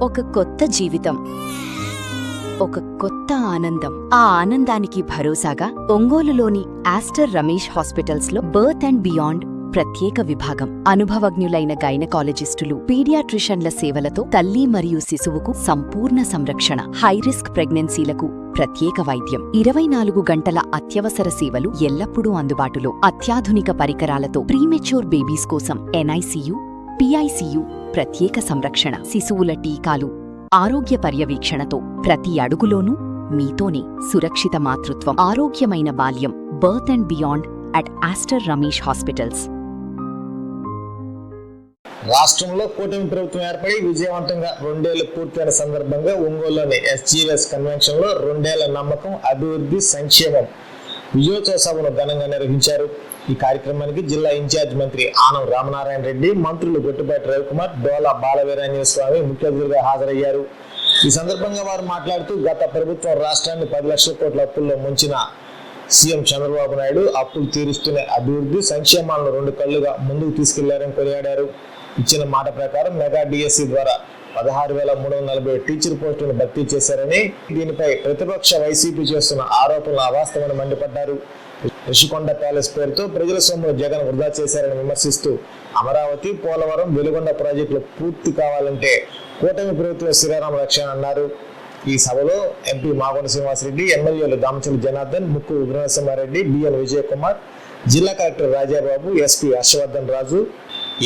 ఒక కొత్త జీవితం, ఒక కొత్త ఆనందం. ఆ ఆనందానికి భరోసాగా ఒంగోలులోని ఆస్టర్ రమేష్ హాస్పిటల్స్లో బర్త్ అండ్ బియాండ్ ప్రత్యేక విభాగం. అనుభవజ్ఞులైన గైనకాలజిస్టులు, పీడియాట్రిషన్ల సేవలతో తల్లి మరియు శిశువుకు సంపూర్ణ సంరక్షణ. హైరిస్క్ ప్రెగ్నెన్సీలకు ప్రత్యేక వైద్యం. 24 గంటల అత్యవసర సేవలు ఎల్లప్పుడూ అందుబాటులో. అత్యాధునిక పరికరాలతో ప్రీమెచ్యూర్ బేబీస్ కోసం ఎన్ఐసియు, పిఐసియు ప్రత్యేక సంరక్షణ. శిశువుల టీకాలు, ఆరోగ్య పర్యవేక్షణతో ప్రతి అడుగులోనూ మీతోనే. సురక్షిత మాతృత్వం, ఆరోగ్యమైన బాల్యం. Birth and beyond at Aster Ramesh hospitals. రాష్ట్రంలో కూటమి ప్రభుత్వం ఏర్పడి విజయవంతంగా 2 ఏళ్లు పూర్తయిన సందర్భంగా ఒంగోలులోని ఎస్జీఎస్ కన్వెన్షన్ లో 2 ఏళ్ల నమ్మకం, అభివృద్ధి, సంక్షేమం విజయోత్సవ సభను ఘనంగా నిర్వహించారు. ఈ కార్యక్రమానికి జిల్లా ఇన్ఛార్జ్ మంత్రి ఆనం రామనారాయణ రెడ్డి, మంత్రులు గొట్టిపాటి రవికుమార్, డోలా బాలవీరాంజనేయ స్వామి ముఖ్య అతిథులుగా హాజరయ్యారు. ఈ సందర్భంగా వారు మాట్లాడుతూ గత ప్రభుత్వం రాష్ట్రాన్ని 10 లక్షల కోట్ల అప్పుల్లో ముంచిన సీఎం చంద్రబాబు నాయుడు అప్పులు తీరుస్తూనే అభివృద్ధి, సంక్షేమాలను 2 కళ్లుగా ముందుకు తీసుకెళ్లారని కొనియాడారు. ఇచ్చిన మాట ప్రకారం మెగా డిఎస్సి ద్వారా 16,340 టీచర్ పోస్టులను భర్తీ చేశారని, దీనిపై ప్రతిపక్ష వైసీపీ చేస్తున్న ఆరోపణలు అవాస్తవమని మండిపడ్డారు. రిషికొండ ప్యాలెస్ పేరుతో ప్రజల సొమ్మును జగన్ వృధా చేశారని విమర్శిస్తూ అమరావతి, పోలవరం, వెలుగొండ ప్రాజెక్టులు పూర్తి కావాలంటే కూటమి ప్రభుత్వం శ్రీరామ రక్షణ అన్నారు. ఈ సభలో ఎంపీ మాగొండ శ్రీనివాసరెడ్డి, ఎమ్మెల్యేలు దామచర్ల జనార్దన్, ముక్కు ఉగ్రనరసింహారెడ్డి, బిఎన్ విజయకుమార్, జిల్లా collector Rajababu, SP Harshavardhan Raju,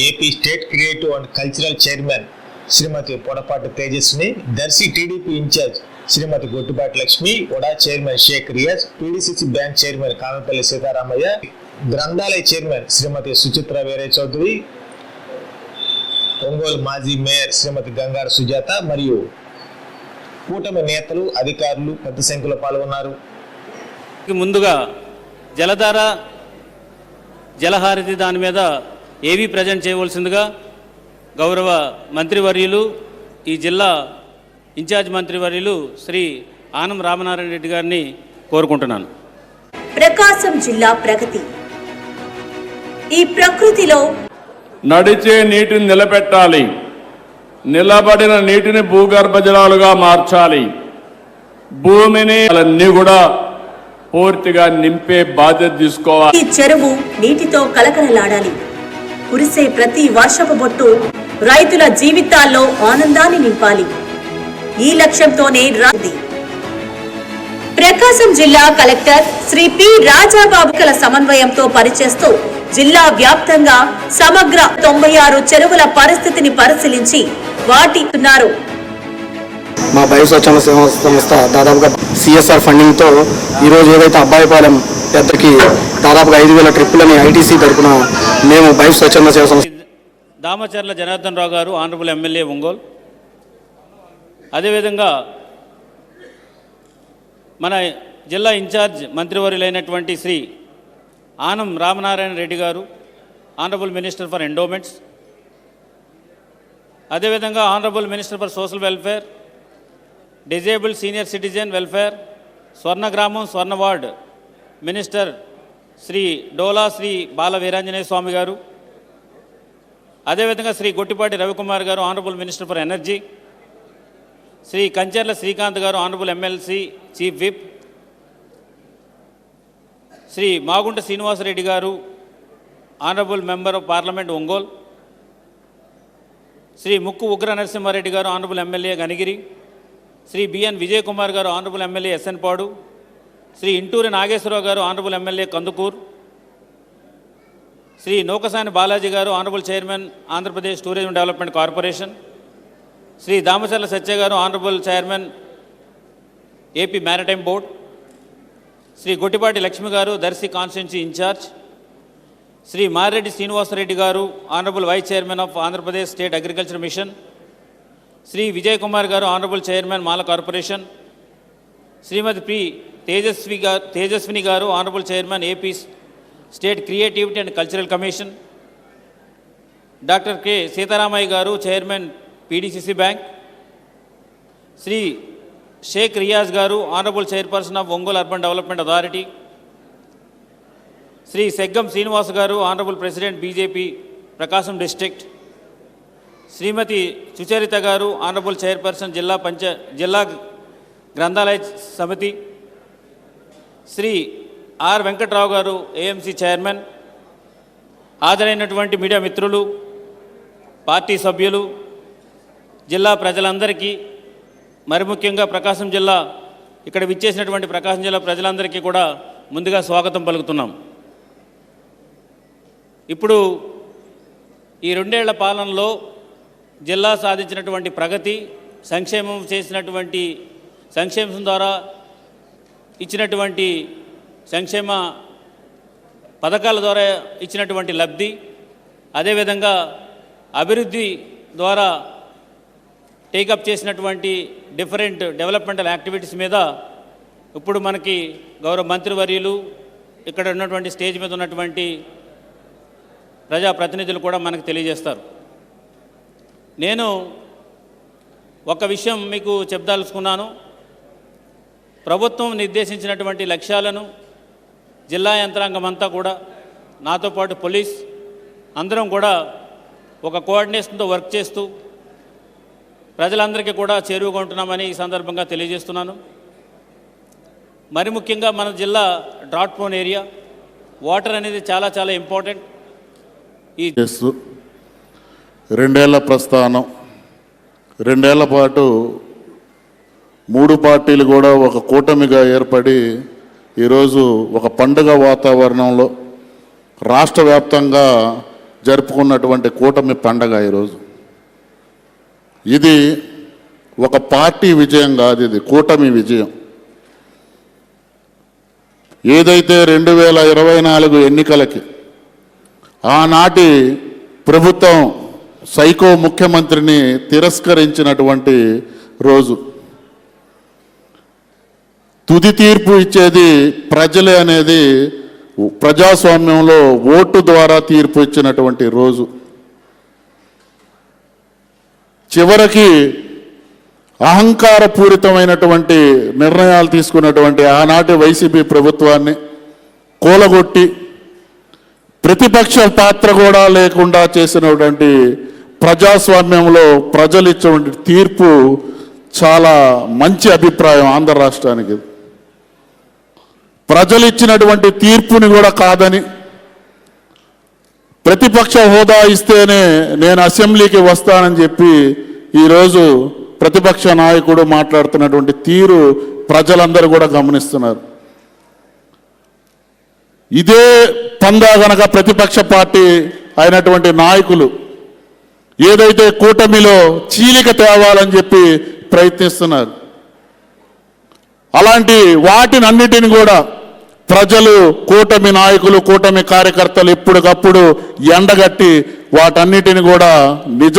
AP state creative and cultural chairman Shrimati Podapati Tejaswini, Darsi TDP incharge Shrimati Gottipati Lakshmi, వడా chairman Shaik Riaz, PDCC bank chairman Kamepalli Seetharamaiah, గ్రంథాలయ చైర్మన్ శ్రీమతి సుచిత్ర వీరయ్య చౌదరి, ఒంగోలు మాజీ మేయర్ శ్రీమతి గంగార సుజాత మరియు కూటమి నేతలు, అధికారులు పెద్ద సంఖ్యలో పాల్గొన్నారు. ముందుగా జలధార, జలహారతి దాని మీద ఏవి ప్రజెంట్ చేయవలసిందిగా గౌరవ మంత్రివర్యులు, ఈ జిల్లా ఇన్ఛార్జ్ మంత్రివర్యులు శ్రీ ఆనం రామనారాయణ రెడ్డి గారిని కోరుకుంటున్నాను. ప్రకాశం జిల్లా ప్రగతి. ఈ ప్రకృతిలో నడిచే నీటిని నిలబెట్టాలి, నిలబడిన నీటిని భూగర్భ జలాలుగా మార్చాలి, భూమిని అన్నీ కూడా పూర్తిగా నింపే బాధ్యత తీసుకోవాలి. ఈ చెరువు నీటితో కలకలలాడాలి. కురిసే ప్రతి వర్షపు బొట్టు రైతుల జీవితాల్లో ఆనందాన్ని నింపాలి. ఈ లక్ష్యంతోనే ప్రకాశం జిల్లా కలెక్టర్ శ్రీ పి రాజాబాబుకల సమన్వయంతో పనిచేస్తూ జిల్లా వ్యాప్తంగా సమగ్ర 96 చెరువుల పరిస్థితిని పరిశీలించి వాటిన్నారు. మా బయోస్వచ్ఛంద సేవా సంస్థ దాదాపుగా సిఎస్ఆర్ ఫండింగ్ తో ఈరోజు ఏదైతే అబ్బాయిపాలెం పెద్దకి దాదాపుగా 5,000 ట్రిప్పులని ఐటీసీ తరఫున మేము బయోస్వచ్ఛంద సేవా సంస్థ. దామచర్ల జనార్దన్ రావు గారు, ఆనరబుల్ ఎమ్మెల్యే ఒంగోలు. అదేవిధంగా మన జిల్లా ఇన్ఛార్జ్ మంత్రివర్యులైనటువంటి Shri Anam Ramanarayana Reddy garu, honourable minister for endowments. అదేవిధంగా honourable minister for social welfare, disabled senior citizen welfare, Swarnagramam, Swarna ward minister Shri Dola Shri Bala Veeranjaneya Swamy garu. అదేవిధంగా Shri Gottipati Ravikumar garu, honourable minister for energy. Shri Kancharla Srikanth garu, honourable MLC chief whip. Shri Magunta Srinivasareddy garu, honourable member of parliament Ongole. Shri Mukku Ugra Narasimhareddy garu, honourable MLA గనిగిరి. Shri B N Vijayakumar garu, honourable MLA S N Padu. Shri Inturi Nageswararao garu, honourable MLA Kandukur. Shri Nukasani Balaji garu, honourable chairman Andhra Pradesh tourism development corporation. Shri Damacharla Satya garu, honourable chairman AP maritime board. Shri Gottipati Lakshmi garu, Darsi constituency incharge. Shri Mareddy Srinivasareddy garu, honourable vice chairman of Andhra Pradesh state agriculture mission. Shri Vijay Kumar garu, honourable chairman Mala corporation. Shrimati P Tejaswini garu, honourable chairman AP state creativity and cultural commission. Doctor K Seetharamaiah garu, chairman PDCC bank. Shri Sheikh Riyaz garu, honourable chairperson of Ongole urban development authority. Shri Seggam Srinivas garu, honourable president BJP Prakasam district. Shrimati Sucharitha garu honourable chairperson జిల్లా గ్రంథాలయ సమితి, Shri are Venkatrao గారు AMC chairman, హాజరైనటువంటి media మిత్రులు, party సభ్యులు, జిల్లా ప్రజలందరికీ, మరి ముఖ్యంగా ప్రకాశం జిల్లా ఇక్కడ విచ్చేసినటువంటి ప్రకాశం జిల్లా ప్రజలందరికీ కూడా ముందుగా స్వాగతం పలుకుతున్నాం. ఇప్పుడు ఈ 2 ఏళ్ల పాలనలో జిల్లా సాధించినటువంటి ప్రగతి, సంక్షేమం ద్వారా ఇచ్చినటువంటి సంక్షేమ పథకాల ద్వారా ఇచ్చినటువంటి లబ్ధి, అదేవిధంగా అభివృద్ధి ద్వారా టేకప్ చేసినటువంటి డిఫరెంట్ డెవలప్మెంటల్ యాక్టివిటీస్ మీద ఇప్పుడు మనకి గౌరవ మంత్రివర్యులు, ఇక్కడ ఉన్నటువంటి స్టేజ్ మీద ఉన్నటువంటి ప్రజాప్రతినిధులు కూడా మనకు తెలియజేస్తారు. నేను ఒక విషయం మీకు చెప్పదలుచుకున్నాను. ప్రభుత్వం నిర్దేశించినటువంటి లక్ష్యాలను జిల్లా యంత్రాంగం అంతా కూడా, నాతో పాటు పోలీస్ అందరం కూడా ఒక కోఆర్డినేషన్తో వర్క్ చేస్తూ ప్రజలందరికీ కూడా చేరువగా ఉంటున్నామని ఈ సందర్భంగా తెలియజేస్తున్నాను. మరి ముఖ్యంగా మన జిల్లా డ్రాట్ ప్రోన్ ఏరియా, వాటర్ అనేది చాలా చాలా ఇంపార్టెంట్. ఈ 2 ఏళ్ల ప్రస్థానం, 2 ఏళ్ల పాటు 3 పార్టీలు కూడా ఒక కూటమిగా ఏర్పడి ఈరోజు ఒక పండుగ వాతావరణంలో రాష్ట్ర వ్యాప్తంగా జరుపుకున్నటువంటి కూటమి పండగ ఈరోజు. ఇది ఒక పార్టీ విజయం కాదు, ఇది కూటమి విజయం. ఏదైతే 2024 ఎన్నికలకి ఆనాటి ప్రభుత్వం సైకో ముఖ్యమంత్రిని తిరస్కరించినటువంటి రోజు, తుది తీర్పు ఇచ్చేది ప్రజలే అనేది ప్రజాస్వామ్యంలో ఓటు ద్వారా తీర్పు ఇచ్చినటువంటి రోజు. చివరికి అహంకారపూరితమైనటువంటి నిర్ణయాలు తీసుకున్నటువంటి ఆనాటి వైసీపీ ప్రభుత్వాన్ని కూలగొట్టి ప్రతిపక్ష పాత్ర కూడా లేకుండా చేసినటువంటి ప్రజాస్వామ్యంలో ప్రజలు ఇచ్చినటువంటి తీర్పు చాలా మంచి అభిప్రాయం ఆంధ్ర రాష్ట్రానికి. ప్రజలు ఇచ్చినటువంటి తీర్పుని కూడా కాదని, ప్రతిపక్ష హోదా ఇస్తేనే నేను అసెంబ్లీకి వస్తానని చెప్పి ఈరోజు ప్రతిపక్ష నాయకుడు మాట్లాడుతున్నటువంటి తీరు ప్రజలందరూ కూడా గమనిస్తున్నారు. ఇదే పందా గనక ప్రతిపక్ష పార్టీ అయినటువంటి నాయకులు ఏదైతే కూటమిలో చీలిక తేవాలని చెప్పి ప్రయత్నిస్తున్నారు, అలాంటి వాటినన్నిటిని కూడా ప్రజలు, కూటమి నాయకులు, కూటమి కార్యకర్తలు ఎప్పటికప్పుడు ఎండగట్టి వాటన్నిటిని కూడా నిజ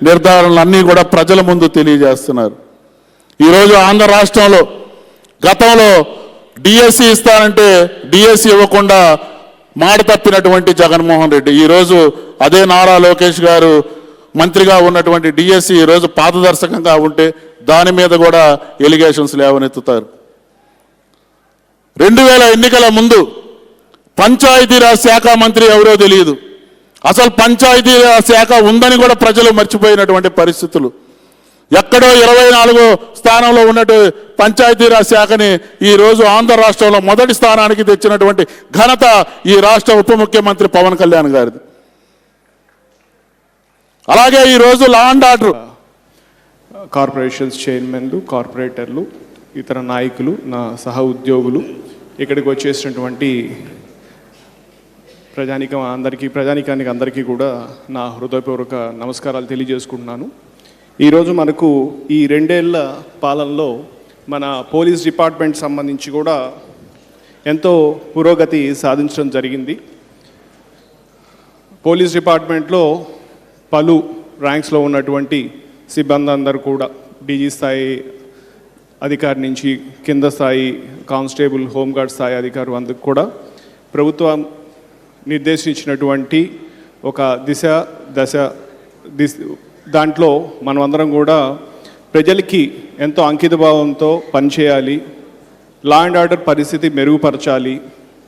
నిర్ధారణలన్నీ కూడా ప్రజల ముందు తెలియజేస్తున్నారు. ఈరోజు ఆంధ్ర రాష్ట్రంలో గతంలో డిఎస్సి ఇస్తానంటే డిఎస్సి ఇవ్వకుండా మాట తప్పినటువంటి జగన్మోహన్ రెడ్డి, ఈరోజు అదే నారా లోకేష్ గారు మంత్రిగా ఉన్నటువంటి డిఎస్సి ఈరోజు పారదర్శకంగా ఉంటే దాని మీద కూడా ఎలిగేషన్స్ లేవనెత్తుతారు. 2000 ఎన్నికల ముందు పంచాయతీరాజ్ శాఖ మంత్రి ఎవరో తెలియదు, అసలు పంచాయతీరాజ్ శాఖ ఉందని కూడా ప్రజలు మర్చిపోయినటువంటి పరిస్థితులు. ఎక్కడో 24వ స్థానంలో ఉన్నట్టు పంచాయతీరాజ్ శాఖని ఈరోజు ఆంధ్ర రాష్ట్రంలో మొదటి స్థానానికి తెచ్చినటువంటి ఘనత ఈ రాష్ట్ర ఉప ముఖ్యమంత్రి పవన్ కళ్యాణ్ గారిది. అలాగే ఈరోజు లా అండ్ ఆర్డర్, కార్పొరేషన్స్ చైర్మన్లు, కార్పొరేటర్లు, ఇతర నాయకులు, నా సహ ఉద్యోగులు, ఇక్కడికి వచ్చేసినటువంటి ప్రజానికానికి అందరికీ కూడా నా హృదయపూర్వక నమస్కారాలు తెలియజేసుకుంటున్నాను. ఈరోజు మనకు ఈ 2 ఏళ్ల పాలనలో మన పోలీస్ డిపార్ట్మెంట్ సంబంధించి కూడా ఎంతో పురోగతి సాధించడం జరిగింది. పోలీస్ డిపార్ట్మెంట్లో పలు ర్యాంక్స్లో ఉన్నటువంటి సిబ్బంది అందరూ కూడా డీజీ స్థాయి అధికారి నుంచి కింద స్థాయి కానిస్టేబుల్, హోంగార్డ్ స్థాయి అధికారులు అందరికి కూడా ప్రభుత్వం నిర్దేశించినటువంటి ఒక దాంట్లో మనమందరం కూడా ప్రజలకి ఎంతో అంకితభావంతో పనిచేయాలి, లా అండ్ ఆర్డర్ పరిస్థితి మెరుగుపరచాలి,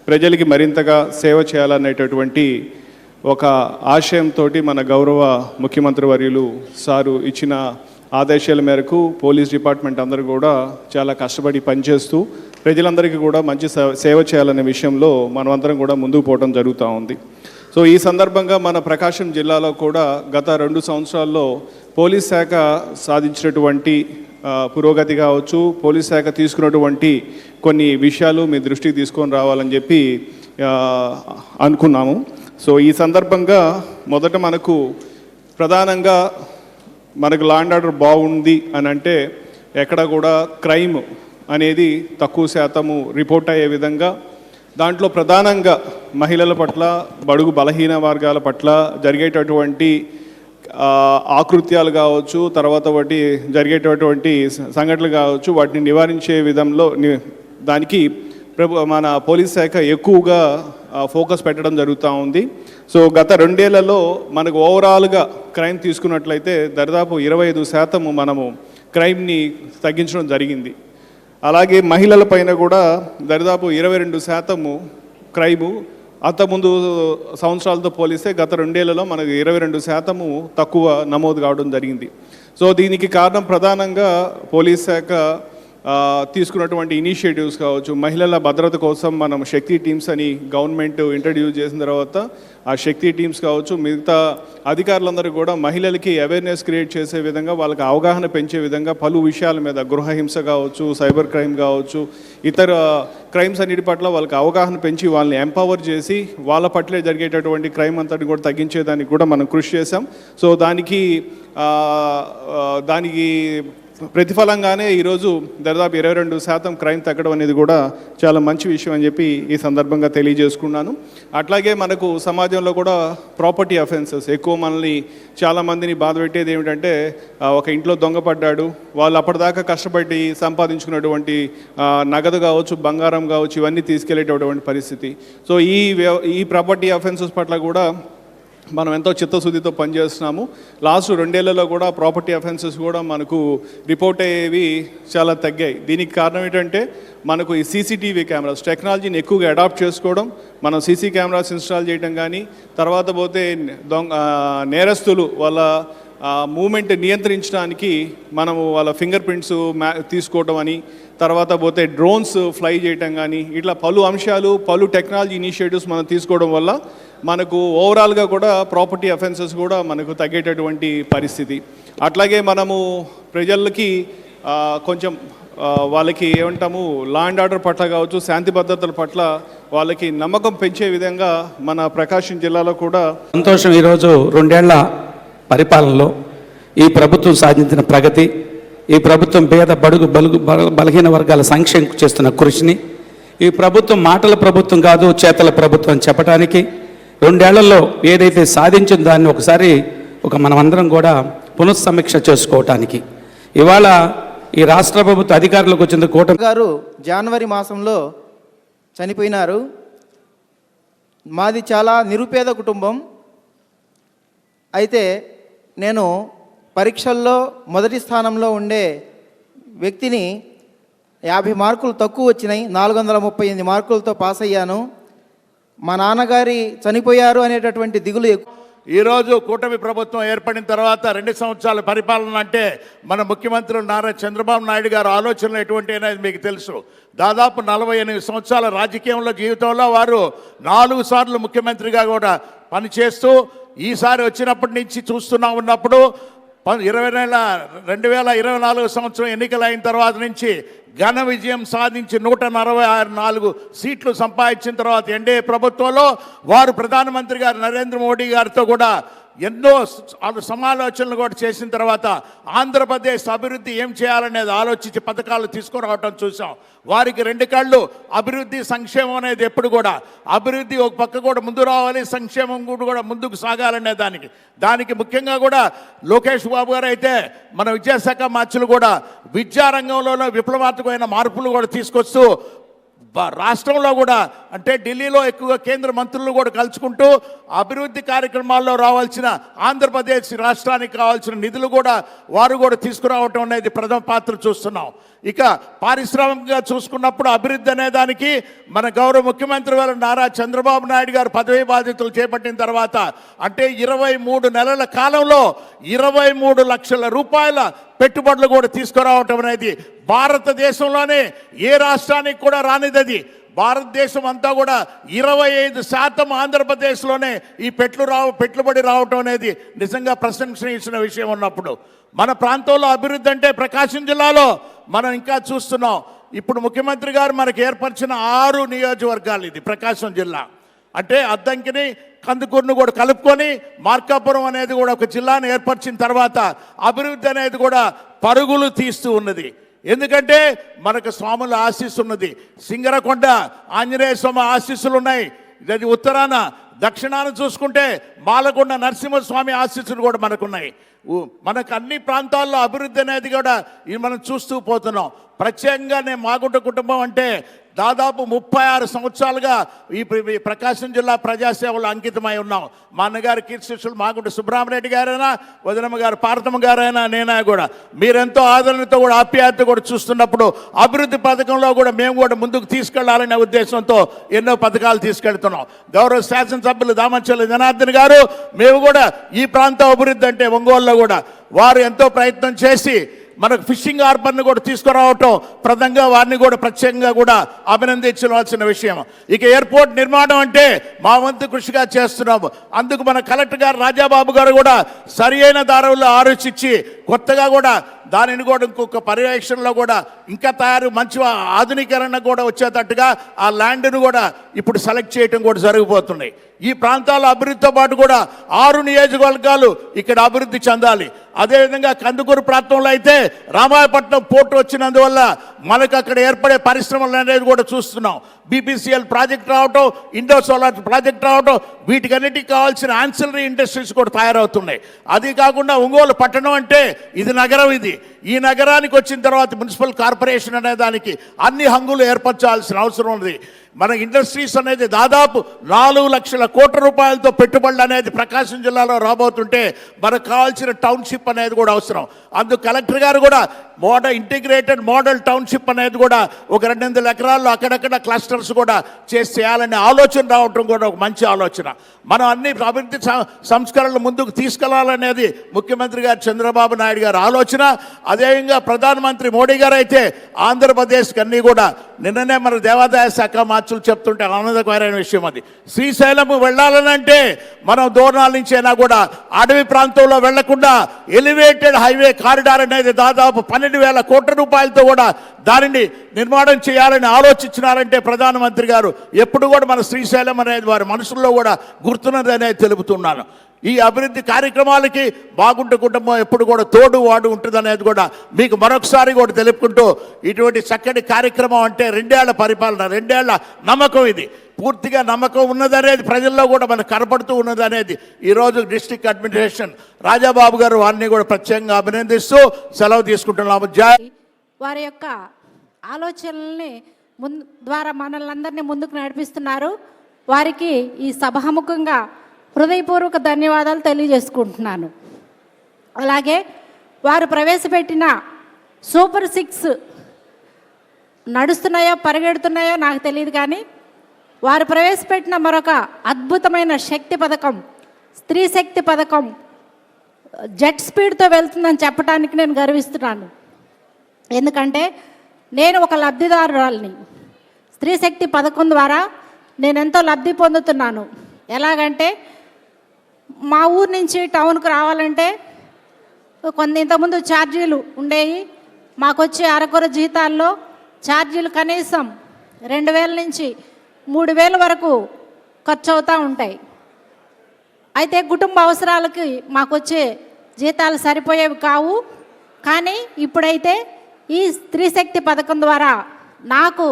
ప్రజలకి మరింతగా సేవ చేయాలనేటటువంటి ఒక ఆశయంతో మన గౌరవ ముఖ్యమంత్రి వర్యులు సారు ఇచ్చిన ఆదేశాల మేరకు పోలీస్ డిపార్ట్మెంట్ అందరూ కూడా చాలా కష్టపడి పనిచేస్తూ ప్రజలందరికీ కూడా మంచి సేవ చేయాలనే విషయంలో మనమందరం కూడా ముందుకు పోవడం జరుగుతూ ఉంది. సో ఈ సందర్భంగా మన ప్రకాశం జిల్లాలో కూడా గత 2 సంవత్సరాల్లో పోలీస్ శాఖ సాధించినటువంటి పురోగతి కావచ్చు, పోలీస్ శాఖ తీసుకున్నటువంటి కొన్ని విషయాలు మీ దృష్టికి తీసుకొని రావాలని చెప్పి అనుకున్నాము. సో ఈ సందర్భంగా మొదట మనకు ప్రధానంగా మనకు లా అండ్ ఆర్డర్ బాగుంది అని అంటే ఎక్కడ కూడా క్రైమ్ అనేది తక్కువ శాతము రిపోర్ట్ అయ్యే విధంగా, దాంట్లో ప్రధానంగా మహిళల పట్ల, బడుగు బలహీన వర్గాల పట్ల జరిగేటటువంటి ఆకృత్యాలు కావచ్చు, తర్వాత వాటి జరిగేటటువంటి సంఘటనలు కావచ్చు, వాటిని నివారించే విధంలో దానికి మన పోలీస్ శాఖ ఎక్కువగా ఫోకస్ పెట్టడం జరుగుతూ ఉంది. సో గత 2 ఏళ్లలో మనకు ఓవరాల్గా క్రైమ్ తీసుకున్నట్లయితే దాదాపు 25% మనము క్రైమ్ని తగ్గించడం జరిగింది. అలాగే మహిళల పైన కూడా దాదాపు 22% క్రైము అంతకుముందు సంవత్సరాలతో పోలిస్తే గత 2 ఏళ్లలో మనకు 22% తక్కువ నమోదు కావడం జరిగింది. సో దీనికి కారణం ప్రధానంగా పోలీస్ శాఖ తీసుకున్నటువంటి ఇనిషియేటివ్స్ కావచ్చు. మహిళల భద్రత కోసం మనం శక్తి టీమ్స్ అని గవర్నమెంట్ ఇంట్రడ్యూస్ చేసిన తర్వాత ఆ శక్తి టీమ్స్ కావచ్చు, మిగతా అధికారులందరూ కూడా మహిళలకి అవేర్నెస్ క్రియేట్ చేసే విధంగా, వాళ్ళకి అవగాహన పెంచే విధంగా పలు విషయాల మీద, గృహహింస కావచ్చు, సైబర్ క్రైమ్ కావచ్చు, ఇతర క్రైమ్స్ అన్నిటి పట్ల వాళ్ళకి అవగాహన పెంచి వాళ్ళని ఎంపవర్ చేసి వాళ్ళ పట్లే జరిగేటటువంటి క్రైమ్ అంతటి కూడా తగ్గించేదానికి కూడా మనం కృషి చేశాం. సో దానికి ప్రతిఫలంగానే ఈరోజు దాదాపు 22% క్రైమ్ తగ్గడం అనేది కూడా చాలా మంచి విషయం అని చెప్పి ఈ సందర్భంగా తెలియజేసుకున్నాను. అట్లాగే మనకు సమాజంలో కూడా ప్రాపర్టీ అఫెన్సెస్ ఎక్కువ మనల్ని చాలామందిని బాధ పెట్టేది ఏమిటంటే, ఒక ఇంట్లో దొంగపడ్డాడు, వాళ్ళు అప్పటిదాకా కష్టపడి సంపాదించుకున్నటువంటి నగదు కావచ్చు, బంగారం కావచ్చు, ఇవన్నీ తీసుకెళ్లేటటువంటి పరిస్థితి. సో ఈ ప్రాపర్టీ అఫెన్సెస్ పట్ల కూడా మనం ఎంతో చిత్తశుద్ధితో పనిచేస్తున్నాము. లాస్ట్ 2 ఏళ్లలో కూడా ప్రాపర్టీ అఫెన్సెస్ కూడా మనకు రిపోర్ట్ అయ్యేవి చాలా తగ్గాయి. దీనికి కారణం ఏంటంటే మనకు ఈ సీసీటీవీ కెమెరాస్ టెక్నాలజీని ఎక్కువగా అడాప్ట్ చేసుకోవడం, మనం సీసీ కెమెరాస్ ఇన్స్టాల్ చేయడం కానీ, తర్వాత పోతే నేరస్తులు వాళ్ళ మూమెంట్ నియంత్రించడానికి మనము వాళ్ళ ఫింగర్ ప్రింట్స్ తీసుకోవడం అని, తర్వాత పోతే డ్రోన్స్ ఫ్లై చేయటం కానీ, ఇట్లా పలు అంశాలు, పలు టెక్నాలజీ ఇనిషియేటివ్స్ మనం తీసుకోవడం వల్ల మనకు ఓవరాల్గా కూడా ప్రాపర్టీ అఫెన్సెస్ కూడా మనకు తగ్గేటటువంటి పరిస్థితి. అట్లాగే మనము ప్రజలకి కొంచెం వాళ్ళకి ఏమంటాము, లా అండ్ ఆర్డర్ పట్ల కావచ్చు, శాంతి భద్రతల పట్ల వాళ్ళకి నమ్మకం పెంచే విధంగా మన ప్రకాశం జిల్లాలో కూడా సంతోషం. ఈరోజు 2 ఏళ్ల పరిపాలనలో ఈ ప్రభుత్వం సాధించిన ప్రగతి, ఈ ప్రభుత్వం పేద బడుగు బలహీన వర్గాల సంక్షేమం చేస్తున్న కృషిని, ఈ ప్రభుత్వం మాటల ప్రభుత్వం కాదు చేతల ప్రభుత్వం అని చెప్పడానికి, 2 ఏళ్లలో ఏదైతే సాధించిన దాన్ని ఒకసారి మనమందరం కూడా పునఃసమీక్ష చేసుకోవటానికి ఇవాళ ఈ రాష్ట్ర ప్రభుత్వ అధికారులకు వచ్చిన కూటమి గారు జనవరి మాసంలో చనిపోయినారు. మాది చాలా నిరుపేద కుటుంబం. అయితే నేను పరీక్షల్లో మొదటి స్థానంలో ఉండే వ్యక్తిని 50 మార్కులు తక్కువ వచ్చినాయి, 438 మార్కులతో పాస్ అయ్యాను. మా నాన్నగారి చనిపోయారు అనేటటువంటి దిగులు ఎక్కువ. ఈరోజు కూటమి ప్రభుత్వం ఏర్పడిన తర్వాత 2 సంవత్సరాల పరిపాలన అంటే మన ముఖ్యమంత్రి నారా చంద్రబాబు నాయుడు గారు ఆలోచనలు ఎటువంటి అనేది మీకు తెలుసు. దాదాపు 48 సంవత్సరాల రాజకీయంలో జీవితంలో వారు 4 సార్లు ముఖ్యమంత్రిగా కూడా పనిచేస్తూ ఈసారి వచ్చినప్పటి నుంచి ఉన్నప్పుడు 2024 సంవత్సరం ఎన్నికలు అయిన తర్వాత నుంచి ఘన విజయం సాధించి 144 సీట్లు సంపాదించిన తర్వాత ఎన్డీఏ ప్రభుత్వంలో వారు ప్రధానమంత్రి గారు నరేంద్ర మోడీ గారితో కూడా ఎన్నో సమాలోచనలు కూడా చేసిన తర్వాత ఆంధ్రప్రదేశ్ అభివృద్ధి ఏం చేయాలనేది ఆలోచించి పథకాలు తీసుకురావటం చూసాం. వారికి 2 కళ్ళు అభివృద్ధి సంక్షేమం అనేది ఎప్పుడు కూడా అభివృద్ధి ఒక పక్క కూడా ముందు రావాలి, సంక్షేమం కూడా ముందుకు సాగాలనే దానికి ముఖ్యంగా కూడా లోకేష్ బాబు గారు అయితే మన విద్యాశాఖ మార్చులు కూడా విద్యారంగంలో విప్లవాత్మకమైన మార్పులు కూడా తీసుకొస్తూ రాష్ట్రంలో కూడా అంటే ఢిల్లీలో ఎక్కువగా కేంద్ర మంత్రులు కూడా కలుసుకుంటూ అభివృద్ధి కార్యక్రమాల్లో రావాల్సిన ఆంధ్రప్రదేశ్ రాష్ట్రానికి కావాల్సిన నిధులు కూడా వారు కూడా తీసుకురావటం అనేది ప్రథమ పాత్ర చూస్తున్నాం. ఇక పారిశ్రామికంగా చూసుకున్నప్పుడు అభివృద్ధి అనే దానికి మన గౌరవ ముఖ్యమంత్రి వారు నారా చంద్రబాబు నాయుడు గారు పదవీ బాధ్యతలు చేపట్టిన తర్వాత అంటే 23 నెలల కాలంలో 23 లక్షల రూపాయల పెట్టుబడులు కూడా తీసుకురావటం అనేది భారతదేశంలోనే ఏ రాష్ట్రానికి కూడా రానిది. భారతదేశం అంతా కూడా 25% ఆంధ్రప్రదేశ్లోనే ఈ పెట్టుబడి రావటం అనేది నిజంగా ప్రశంసనీయ విషయం ఉన్నప్పుడు మన ప్రాంతంలో అభివృద్ధి అంటే ప్రకాశం జిల్లాలో మనం ఇంకా చూస్తున్నాం. ఇప్పుడు ముఖ్యమంత్రి గారు మనకు ఏర్పరిచిన 6 నియోజకవర్గాలు ఇది ప్రకాశం జిల్లా అంటే అద్దంకిని కందుకూరును కూడా కలుపుకొని మార్కాపురం అనేది కూడా ఒక జిల్లాను ఏర్పరిచిన తర్వాత అభివృద్ధి అనేది కూడా పరుగులు తీస్తూ ఉన్నది. ఎందుకంటే మనకు స్వాముల ఆశీస్సు ఉన్నది. సింగరకొండ ఆంజనేయ స్వామి ఆశీస్సులు ఉన్నాయి. ఇది ఉత్తరాన, దక్షిణాన చూసుకుంటే మాలకొండ నరసింహస్వామి ఆశీస్సులు కూడా మనకున్నాయి. మనకు అన్ని ప్రాంతాల్లో అభివృద్ధి అనేది కూడా ఇది మనం చూస్తూ పోతున్నాం. ప్రత్యేకంగా నేను మాగుంట కుటుంబం అంటే దాదాపు 36 సంవత్సరాలుగా ఈ ప్రకాశం జిల్లా ప్రజాసేవలో అంకితమై ఉన్నాం. మా అన్నగారు కీర్తిశిష్యులు మాగుంట సుబ్రహ్మరెడ్డి గారైనా, వదినమ్మ గారు పార్వతమ్మ గారైనా, నేనా కూడా మీరెంతో ఆదరణతో కూడా ఆప్యాయత కూడా చూస్తున్నప్పుడు అభివృద్ధి పథకంలో కూడా మేము కూడా ముందుకు తీసుకెళ్లాలనే ఉద్దేశంతో ఎన్నో పథకాలు తీసుకెళ్తున్నాం. గౌరవ శాసనసభ్యులు దామచర్ల జనార్దన్ గారు మేము కూడా ఈ ప్రాంత అభివృద్ధి అంటే ఒంగోలులో కూడా వారు ఎంతో ప్రయత్నం చేసి మనకు ఫిషింగ్ హార్బర్ని కూడా తీసుకురావటం ప్రధానంగా వారిని కూడా ప్రత్యేకంగా కూడా అభినందించవలసిన విషయం. ఇక ఎయిర్పోర్ట్ నిర్మాణం అంటే మా వంతు కృషిగా చేస్తున్నాము. అందుకు మన కలెక్టర్ గారు రాజాబాబు గారు కూడా సరి అయిన దారుల్లో ఆలోచించి కొత్తగా కూడా దానిని కూడా ఇంకొక పర్యవేక్షణలో కూడా ఇంకా మంచి ఆధునీకరణ కూడా వచ్చేటట్టుగా ఆ ల్యాండ్ను కూడా ఇప్పుడు సెలెక్ట్ చేయడం కూడా జరిగిపోతున్నాయి. ఈ ప్రాంతాల అభివృద్ధితో పాటు కూడా 6 నియోజకవర్గాలు ఇక్కడ అభివృద్ధి చెందాలి. అదేవిధంగా కందుకూరు ప్రాంతంలో అయితే రామాయపట్నం పోర్టు వచ్చినందువల్ల మనకు అక్కడ ఏర్పడే పరిశ్రమలు అనేది కూడా చూస్తున్నాం. బీపీసీఎల్ ప్రాజెక్ట్ రావటం, ఇండో సోలార్ ప్రాజెక్ట్ రావటం, వీటికన్నిటికి కావాల్సిన ఆన్సిలరీ ఇండస్ట్రీస్ కూడా తయారవుతున్నాయి. అది కాకుండా ఒంగోలు పట్టణం అంటే ఇది నగరం. ఇది ఈ నగరానికి వచ్చిన తర్వాత మున్సిపల్ కార్పొరేషన్ అనే దానికి అన్ని హంగులు ఏర్పరచాల్సిన అవసరం ఉంది. మన ఇండస్ట్రీస్ అనేది దాదాపు 4 లక్షల కోట్ల రూపాయలతో పెట్టుబడులు అనేది ప్రకాశం జిల్లాలో రాబోతుంటే మనకు కావాల్సిన టౌన్షిప్ అనేది కూడా అవసరం. అందుకు కలెక్టర్ గారు కూడా ఇంటిగ్రేటెడ్ మోడల్ టౌన్షిప్ అనేది కూడా ఒక 200 ఎకరాల్లో అక్కడక్కడ క్లస్టర్స్ కూడా చేయాలనే ఆలోచన రావటం కూడా ఒక మంచి ఆలోచన. మనం అన్ని అభివృద్ధి సంస్కరణలు ముందుకు తీసుకెళ్లాలనేది ముఖ్యమంత్రి గారు చంద్రబాబు నాయుడు గారు ఆలోచన. అదేవిధంగా ప్రధానమంత్రి మోడీ గారు అయితే ఆంధ్రప్రదేశ్కి అన్నీ కూడా నిన్ననే మన దేవాదాయ శాఖ మార్చులు చెప్తుంటే ఆనందకరమైన విషయం. అది శ్రీశైలం వెళ్ళాలనంటే మనం దూరాల నుంచి అయినా కూడా అడవి ప్రాంతంలో వెళ్లకుండా ఎలివేటెడ్ హైవే కారిడార్ అనేది దాదాపు 12,000 కోట్ల రూపాయలతో కూడా దానిని నిర్మాణం చేయాలని ఆలోచించినారంటే ప్రధానమంత్రి గారు ఎప్పుడు కూడా మన శ్రీశైలం అనేది వారి మనసుల్లో కూడా గుర్తున్నది అనేది తెలుపుతున్నాను. ఈ అభివృద్ధి కార్యక్రమాలకి బాగుంట కుటుంబం ఎప్పుడు కూడా తోడు వాడు ఉంటుంది అనేది కూడా మీకు మరొకసారి కూడా తెలుపుకుంటూ ఇటువంటి చక్కటి కార్యక్రమం అంటే 2 ఏళ్ల పరిపాలన, 2 ఏళ్ల నమ్మకం. ఇది పూర్తిగా నమ్మకం ఉన్నదనేది ప్రజల్లో కూడా మనకు కనపడుతూ ఉన్నది అనేది ఈరోజు డిస్ట్రిక్ట్ అడ్మినిస్ట్రేషన్ రాజాబాబు గారు వారిని కూడా ప్రత్యేకంగా అభినందిస్తూ సెలవు తీసుకుంటున్నాము. వారి యొక్క ఆలోచనల్ని ద్వారా మనల్ని అందరినీ ముందుకు నడిపిస్తున్నారు. వారికి ఈ సభాముఖంగా హృదయపూర్వక ధన్యవాదాలు తెలియజేసుకుంటున్నాను. అలాగే వారు ప్రవేశపెట్టిన సూపర్ 6 నడుస్తున్నాయో పరిగెడుతున్నాయో నాకు తెలియదు, కానీ వారు ప్రవేశపెట్టిన మరొక అద్భుతమైన శక్తి పథకం, స్త్రీ శక్తి పథకం జెట్ స్పీడ్తో వెళ్తుందని చెప్పడానికి నేను గర్విస్తున్నాను. ఎందుకంటే నేను ఒక లబ్ధిదారురాలిని. స్త్రీ శక్తి పథకం ద్వారా నేను ఎంతో లబ్ధి పొందుతున్నాను. ఎలాగంటే మా ఊరు నుంచి టౌన్కి రావాలంటే ఇంతకుముందు ఛార్జీలు ఉండేవి. మాకు వచ్చే అరకొర జీతాల్లో ఛార్జీలు కనీసం 2,000 నుంచి 3,000 వరకు ఖర్చు అవుతూ ఉంటాయి. అయితే కుటుంబ అవసరాలకి మాకు వచ్చే జీతాలు సరిపోయేవి కావు. కానీ ఇప్పుడైతే ఈ స్త్రీ శక్తి పథకం ద్వారా నాకు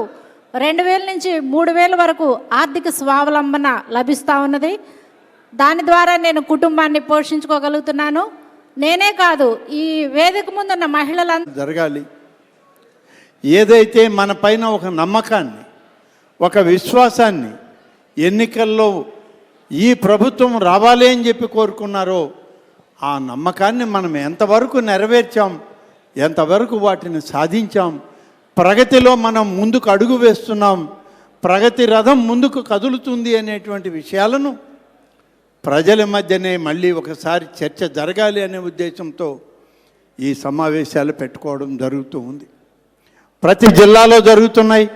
2,000 నుంచి 3,000 వరకు ఆర్థిక స్వావలంబన లభిస్తూ ఉన్నది. దాని ద్వారా నేను కుటుంబాన్ని పోషించుకోగలుగుతున్నాను. నేనే కాదు, ఈ వేదిక ముందున్న మహిళలంతా జరగాలి. ఏదైతే మన పైన ఒక నమ్మకాన్ని, ఒక విశ్వాసాన్ని ఎన్నికల్లో ఈ ప్రభుత్వం రావాలి అని చెప్పి కోరుకున్నారో ఆ నమ్మకాన్ని మనం ఎంతవరకు నెరవేర్చాం, ఎంతవరకు వాటిని సాధించాం ప్రగతిలో మనం ముందుకు అడుగు వేస్తున్నాం, ప్రగతి రథం ముందుకు కదులుతుంది అనేటువంటి విషయాలను ప్రజల మధ్యనే మళ్ళీ ఒకసారి చర్చ జరగాలి అనే ఉద్దేశంతో ఈ సమావేశాలు పెట్టుకోవడం జరుగుతూ ఉంది. ప్రతి జిల్లాలో జరుగుతున్నాయి,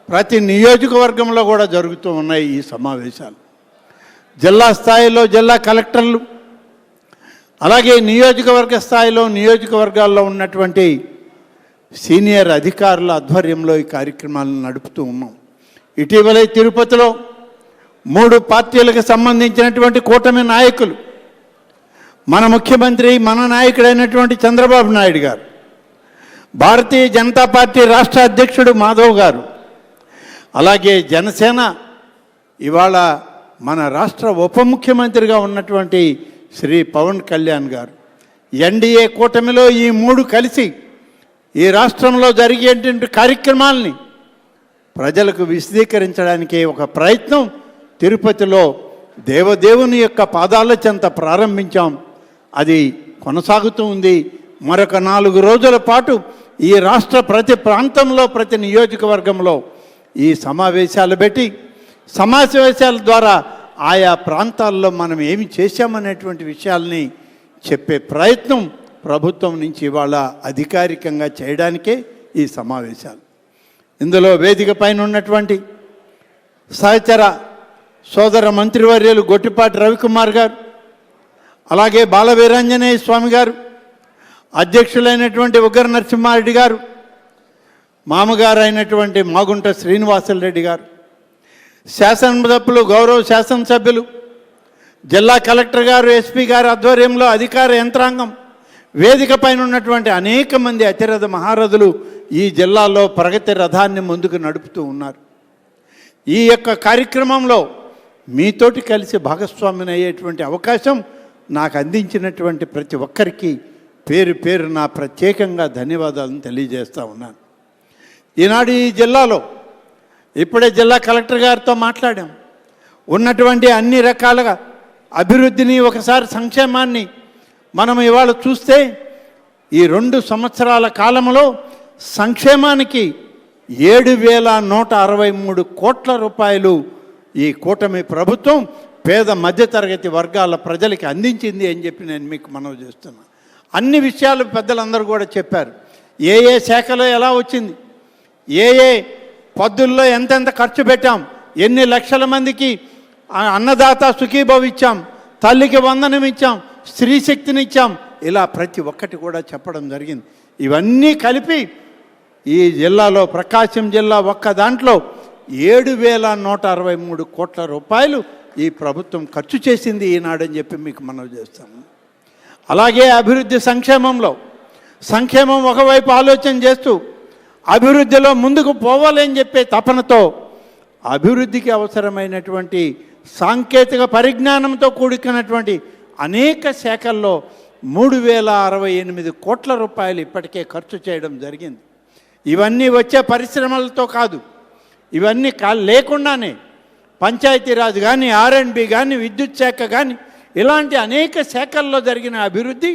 ప్రతి నియోజకవర్గంలో కూడా జరుగుతూ ఉన్నాయి ఈ సమావేశాలు. జిల్లా స్థాయిలో జిల్లా కలెక్టర్లు, అలాగే నియోజకవర్గ స్థాయిలో నియోజకవర్గాల్లో ఉన్నటువంటి సీనియర్ అధికారుల ఆధ్వర్యంలో ఈ కార్యక్రమాలను నడుపుతూ ఉన్నాం. ఇటీవలే తిరుపతిలో 3 పార్టీలకు సంబంధించినటువంటి కూటమి నాయకులు, మన ముఖ్యమంత్రి, మన నాయకుడైనటువంటి చంద్రబాబు నాయుడు గారు, భారతీయ జనతా పార్టీ రాష్ట్ర అధ్యక్షుడు మాధవ్ గారు, అలాగే జనసేన ఇవాళ మన రాష్ట్ర ఉప ముఖ్యమంత్రిగా ఉన్నటువంటి శ్రీ పవన్ కళ్యాణ్ గారు, ఎన్డీఏ కూటమిలో ఈ 3 కలిసి ఈ రాష్ట్రంలో జరిగేటువంటి కార్యక్రమాల్ని ప్రజలకు విశదీకరించడానికి ఒక ప్రయత్నం తిరుపతిలో దేవదేవుని యొక్క పాదాల చెంత ప్రారంభించాం. అది కొనసాగుతూ ఉంది. మరొక 4 రోజుల పాటు ఈ రాష్ట్ర ప్రతి ప్రాంతంలో, ప్రతి నియోజకవర్గంలో ఈ సమావేశాలు పెట్టి, సమావేశాల ద్వారా ఆయా ప్రాంతాల్లో మనం ఏమి చేశామనేటువంటి విషయాల్ని చెప్పే ప్రయత్నం ప్రభుత్వం నుంచి ఇవాళ అధికారికంగా చేయడానికే ఈ సమావేశాలు. ఇందులో వేదిక పైన ఉన్నటువంటి సహచర సోదర మంత్రివర్యులు గొట్టిపాటి రవికుమార్ గారు, అలాగే బాలవీరాంజనేయ స్వామి గారు, అధ్యక్షులైనటువంటి ఉగ్ర నరసింహారెడ్డి గారు, మామగారు అయినటువంటి మాగుంట శ్రీనివాసులరెడ్డి గారు, శాసనసభ్యులు, గౌరవ శాసనసభ్యులు, జిల్లా కలెక్టర్ గారు, ఎస్పీ గారి ఆధ్వర్యంలో అధికార యంత్రాంగం, వేదిక పైన ఉన్నటువంటి అనేక మంది అతిరథ మహారథులు ఈ జిల్లాలో ప్రగతి రథాన్ని ముందుకు నడుపుతూ ఉన్నారు. ఈ యొక్క కార్యక్రమంలో మీతోటి కలిసి భాగస్వామిని అయ్యేటువంటి అవకాశం నాకు అందించినటువంటి ప్రతి ఒక్కరికి పేరు పేరు నా ప్రత్యేకంగా ధన్యవాదాలను తెలియజేస్తూ ఉన్నాను. ఈనాడు ఈ జిల్లాలో ఇప్పుడే జిల్లా కలెక్టర్ గారితో మాట్లాడాం. ఉన్నటువంటి అన్ని రకాలుగా అభివృద్ధిని, ఒకసారి సంక్షేమాన్ని మనం ఇవాళ చూస్తే ఈ 2 సంవత్సరాల కాలంలో సంక్షేమానికి 7,163 కోట్ల రూపాయలు ఈ కూటమి ప్రభుత్వం పేద మధ్యతరగతి వర్గాల ప్రజలకి అందించింది అని చెప్పి నేను మీకు మనవి చేస్తున్నాను. అన్ని విషయాలు పెద్దలందరూ కూడా చెప్పారు. ఏ ఏ శాఖలో ఎలా వచ్చింది, ఏ ఏ పద్దుల్లో ఎంతెంత ఖర్చు పెట్టాం, ఎన్ని లక్షల మందికి అన్నదాత సుఖీభవ్ ఇచ్చాం, తల్లికి వందనం ఇచ్చాం, స్త్రీ శక్తిని ఇచ్చాం, ఇలా ప్రతి ఒక్కటి కూడా చెప్పడం జరిగింది. ఇవన్నీ కలిపి ఈ జిల్లాలో, ప్రకాశం జిల్లా ఒక్క దాంట్లో 7,163 కోట్ల రూపాయలు ఈ ప్రభుత్వం ఖర్చు చేసింది ఈనాడని చెప్పి మీకు మనవి చేస్తాము. అలాగే అభివృద్ధి సంక్షేమంలో, సంక్షేమం ఒకవైపు ఆలోచన చేస్తూ అభివృద్ధిలో ముందుకు పోవాలని చెప్పే తపనతో అభివృద్ధికి అవసరమైనటువంటి సాంకేతిక పరిజ్ఞానంతో కూడుకున్నటువంటి అనేక శాఖల్లో 3,068 కోట్ల రూపాయలు ఇప్పటికే ఖర్చు చేయడం జరిగింది. ఇవన్నీ వచ్చే పరిశ్రమలతో కాదు, ఇవన్నీ లేకుండానే పంచాయతీరాజ్ కానీ, R&B కానీ, విద్యుత్ శాఖ కానీ, ఇలాంటి అనేక శాఖల్లో జరిగిన అభివృద్ధి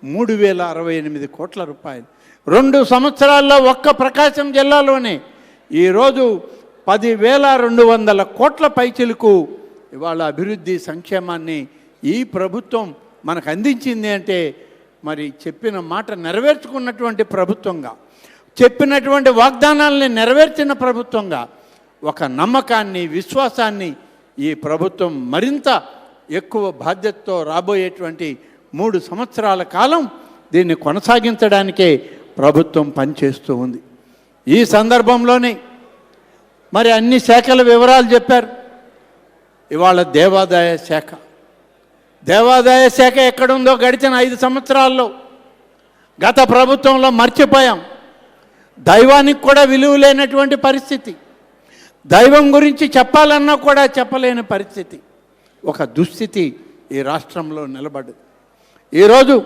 3,068 కోట్ల రూపాయలు. 2 సంవత్సరాల్లో ఒక్క ప్రకాశం జిల్లాలోనే ఈరోజు 10,200 కోట్ల పైచిలకు ఇవాళ అభివృద్ధి సంక్షేమాన్ని ఈ ప్రభుత్వం మనకు అందించింది. అంటే మరి చెప్పిన మాట నెరవేర్చుకున్నటువంటి ప్రభుత్వంగా, చెప్పినటువంటి వాగ్దానాలని నెరవేర్చిన ప్రభుత్వంగా ఒక నమ్మకాన్ని, విశ్వాసాన్ని ఈ ప్రభుత్వం మరింత ఎక్కువ బాధ్యతతో రాబోయేటువంటి 3 సంవత్సరాల కాలం దీన్ని కొనసాగించడానికే ప్రభుత్వం పనిచేస్తూ ఉంది. ఈ సందర్భంలోనే మరి అన్ని శాఖల వివరాలు చెప్పారు. ఇవాళ దేవాదాయ శాఖ, దేవాదాయ శాఖ ఎక్కడుందో గడిచిన 5 సంవత్సరాల్లో గత ప్రభుత్వంలో మర్చిపోయాం. దైవానికి కూడా విలువ లేనటువంటి పరిస్థితి, దైవం గురించి చెప్పాలన్నా కూడా చెప్పలేని పరిస్థితి, ఒక దుస్థితి ఈ రాష్ట్రంలో నిలబడ్డది. ఈరోజు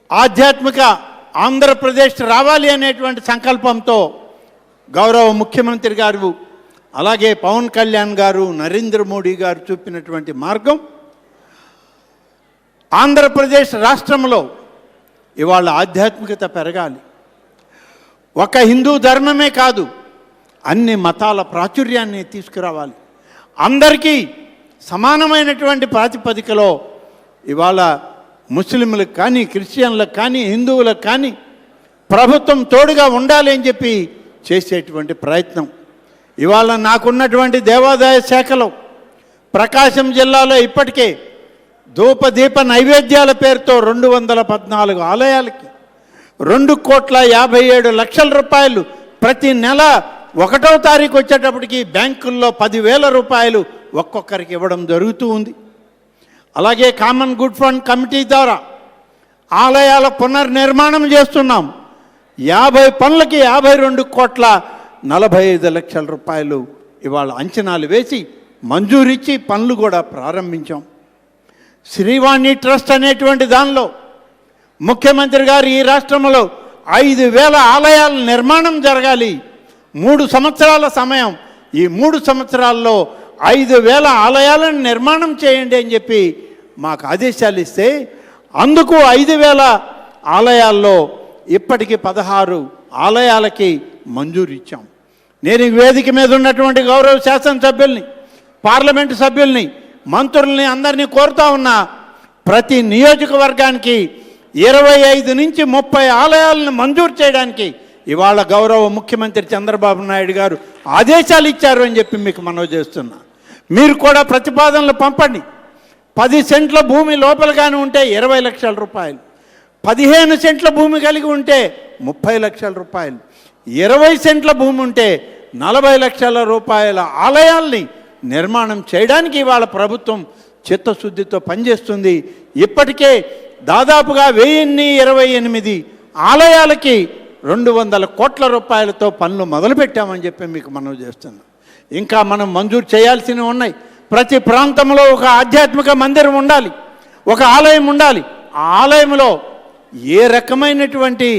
ఆధ్యాత్మిక ఆంధ్రప్రదేశ్ రావాలి అనేటువంటి సంకల్పంతో గౌరవ ముఖ్యమంత్రి గారు, అలాగే పవన్ కళ్యాణ్ గారు, నరేంద్ర మోడీ గారు చూపినటువంటి మార్గం ఆంధ్రప్రదేశ్ రాష్ట్రంలో ఇవాళ ఆధ్యాత్మికత పెరగాలి. ఒక హిందూ ధర్మమే కాదు, అన్ని మతాల ప్రాచుర్యాన్ని తీసుకురావాలి. అందరికీ సమానమైనటువంటి ప్రాతిపదికలో ఇవాళ ముస్లింలకు కానీ, క్రిస్టియన్లకు కానీ, హిందువులకు కానీ ప్రభుత్వం తోడుగా ఉండాలి అని చెప్పి చేసేటువంటి ప్రయత్నం. ఇవాళ నాకున్నటువంటి దేవాదాయ శాఖలో ప్రకాశం జిల్లాలో ఇప్పటికే ధూపదీప నైవేద్యాల పేరుతో 214 ఆలయాలకి 2,57,00,000 రూపాయలు ప్రతి నెల 1వ తారీఖు వచ్చేటప్పటికి బ్యాంకుల్లో 10,000 రూపాయలు ఒక్కొక్కరికి ఇవ్వడం జరుగుతూ ఉంది. అలాగే కామన్ గుడ్ ఫండ్ కమిటీ ద్వారా ఆలయాల పునర్నిర్మాణం చేస్తున్నాం. 50 పనులకి 52,45,00,000 రూపాయలు ఇవాళ అంచనాలు వేసి మంజూరిచ్చి పనులు కూడా ప్రారంభించాం. శ్రీవాణి ట్రస్ట్ అనేటువంటి దానిలో ముఖ్యమంత్రి గారు ఈ రాష్ట్రంలో 5,000 ఆలయాల నిర్మాణం జరగాలి, 3 సంవత్సరాల సమయం, ఈ 3 సంవత్సరాల్లో 5,000 ఆలయాలను నిర్మాణం చేయండి అని చెప్పి మాకు ఆదేశాలు ఇస్తే అందుకు 5,000 ఆలయాల్లో ఇప్పటికి 16 ఆలయాలకి మంజూరు ఇచ్చాం. నేను ఈ వేదిక మీద ఉన్నటువంటి గౌరవ శాసనసభ్యుల్ని, పార్లమెంటు సభ్యుల్ని, మంత్రుల్ని అందరినీ కోరుతా ఉన్నా, ప్రతి నియోజకవర్గానికి 25 నుంచి 30 ఆలయాలను మంజూరు చేయడానికి ఇవాళ గౌరవ ముఖ్యమంత్రి చంద్రబాబు నాయుడు గారు ఆదేశాలు ఇచ్చారు అని చెప్పి మీకు మనవి చేస్తున్నా. మీరు కూడా ప్రతిపాదనలు పంపండి. 10 సెంట్ల భూమి లోపలగానే ఉంటే 20 లక్షల రూపాయలు, 15 సెంట్ల భూమి కలిగి ఉంటే 30 లక్షల రూపాయలు, 20 సెంట్ల భూమి ఉంటే 40 లక్షల రూపాయల ఆలయాల్ని నిర్మాణం చేయడానికి ఇవాళ ప్రభుత్వం చిత్తశుద్ధితో పనిచేస్తుంది. ఇప్పటికే దాదాపుగా 1028 ఆలయాలకి 200 కోట్ల రూపాయలతో పనులు మొదలుపెట్టామని చెప్పి మీకు మనవి చేస్తున్నాం. ఇంకా మనం మంజూరు చేయాల్సినవి ఉన్నాయి. ప్రతి ప్రాంతంలో ఒక ఆధ్యాత్మిక మందిరం ఉండాలి, ఒక ఆలయం ఉండాలి. ఆ ఆలయంలో ఏ రకమైనటువంటి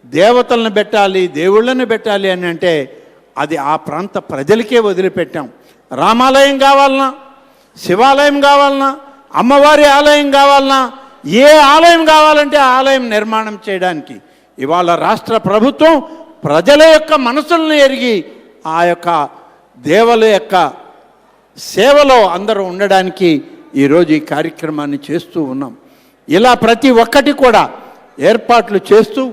దేవతలను పెట్టాలి, దేవుళ్ళని పెట్టాలి అని అంటే అది ఆ ప్రాంత ప్రజలకే వదిలిపెట్టాం. రామాలయం కావాలన్నా, శివాలయం కావాలన్నా, అమ్మవారి ఆలయం కావాలన్నా, ఏ ఆలయం కావాలంటే ఆ ఆలయం నిర్మాణం చేయడానికి ఇవాళ రాష్ట్ర ప్రభుత్వం ప్రజల యొక్క మనసులను ఎరిగి ఆ యొక్క దేవుల యొక్క సేవలో అందరూ ఉండడానికి ఈరోజు ఈ కార్యక్రమాన్ని చేస్తూ ఉన్నాం. ఇలా ప్రతి ఒక్కటి కూడా ఏర్పాట్లు చేస్తూ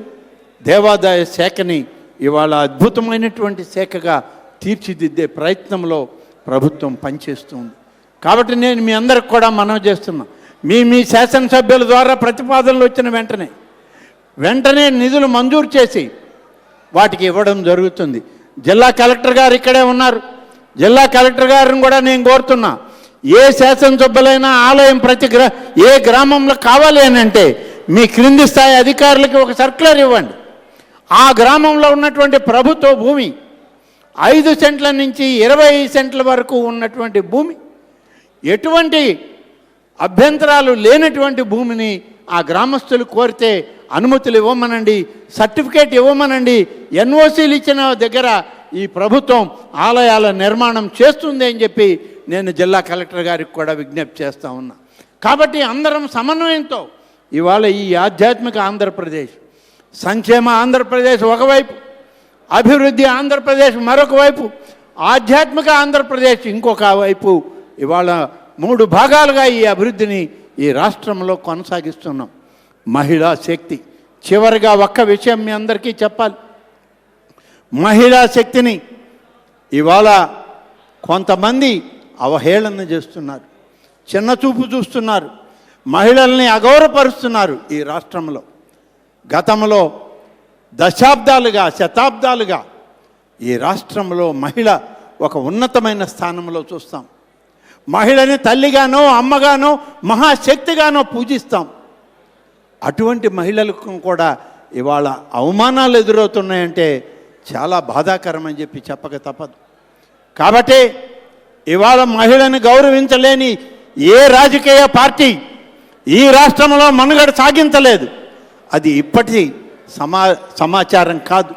దేవాదాయ శాఖని ఇవాళ అద్భుతమైనటువంటి శాఖగా తీర్చిదిద్దే ప్రయత్నంలో ప్రభుత్వం పనిచేస్తుంది. కాబట్టి నేను మీ అందరికి కూడా మనవి చేస్తున్నా, మీ శాసనసభ్యుల ద్వారా ప్రతిపాదనలు వచ్చిన వెంటనే నిధులు మంజూరు చేసి వాటికి ఇవ్వడం జరుగుతుంది. జిల్లా కలెక్టర్ గారు ఇక్కడే ఉన్నారు. జిల్లా కలెక్టర్ గారిని కూడా నేను కోరుతున్నా, ఏ శాసనసభ్యులైనా ఆలయం ఏ గ్రామంలో కావాలి అని అంటే మీ క్రింది స్థాయి అధికారులకి ఒక సర్క్యులర్ ఇవ్వండి. ఆ గ్రామంలో ఉన్నటువంటి ప్రభుత్వ భూమి 5 సెంట్ల నుంచి 20 సెంట్ల వరకు ఉన్నటువంటి భూమి, ఎటువంటి అభ్యంతరాలు లేనటువంటి భూమిని ఆ గ్రామస్తులు కోరితే అనుమతులు ఇవ్వమనండి, సర్టిఫికేట్ ఇవ్వమనండి. ఎన్ఓసీలు ఇచ్చిన దగ్గర ఈ ప్రభుత్వం ఆలయాల నిర్మాణం చేస్తుంది అని చెప్పి నేను జిల్లా కలెక్టర్ గారికి కూడా విజ్ఞప్తి చేస్తూ ఉన్నా. కాబట్టి అందరం సమన్వయంతో ఇవాళ ఈ ఆధ్యాత్మిక ఆంధ్రప్రదేశ్, సంక్షేమ ఆంధ్రప్రదేశ్ ఒకవైపు, అభివృద్ధి ఆంధ్రప్రదేశ్ మరొక వైపు, ఆధ్యాత్మిక ఆంధ్రప్రదేశ్ ఇంకొక వైపు, ఇవాళ 3 భాగాలుగా ఈ అభివృద్ధిని ఈ రాష్ట్రంలో కొనసాగిస్తున్నాం. మహిళా శక్తి, చివరిగా ఒక్క విషయం మీ అందరికీ చెప్పాలి. మహిళా శక్తిని ఇవాళ కొంతమంది అవహేళన చేస్తున్నారు, చిన్నచూపు చూస్తున్నారు, మహిళల్ని అగౌరవపరుస్తున్నారు. ఈ రాష్ట్రంలో గతంలో దశాబ్దాలుగా, శతాబ్దాలుగా ఈ రాష్ట్రంలో మహిళ ఒక ఉన్నతమైన స్థానంలో చూస్తాం. మహిళని తల్లిగానో, అమ్మగానో, మహాశక్తిగానో పూజిస్తాం. అటువంటి మహిళలకు కూడా ఇవాళ అవమానాలు ఎదురవుతున్నాయంటే చాలా బాధాకరం అని చెప్పి చెప్పక తప్పదు. కాబట్టి ఇవాళ మహిళని గౌరవించలేని ఏ రాజకీయ పార్టీ ఈ రాష్ట్రంలో మనుగడ సాగించలేదు. అది ఇప్పటి సమాచారం కాదు.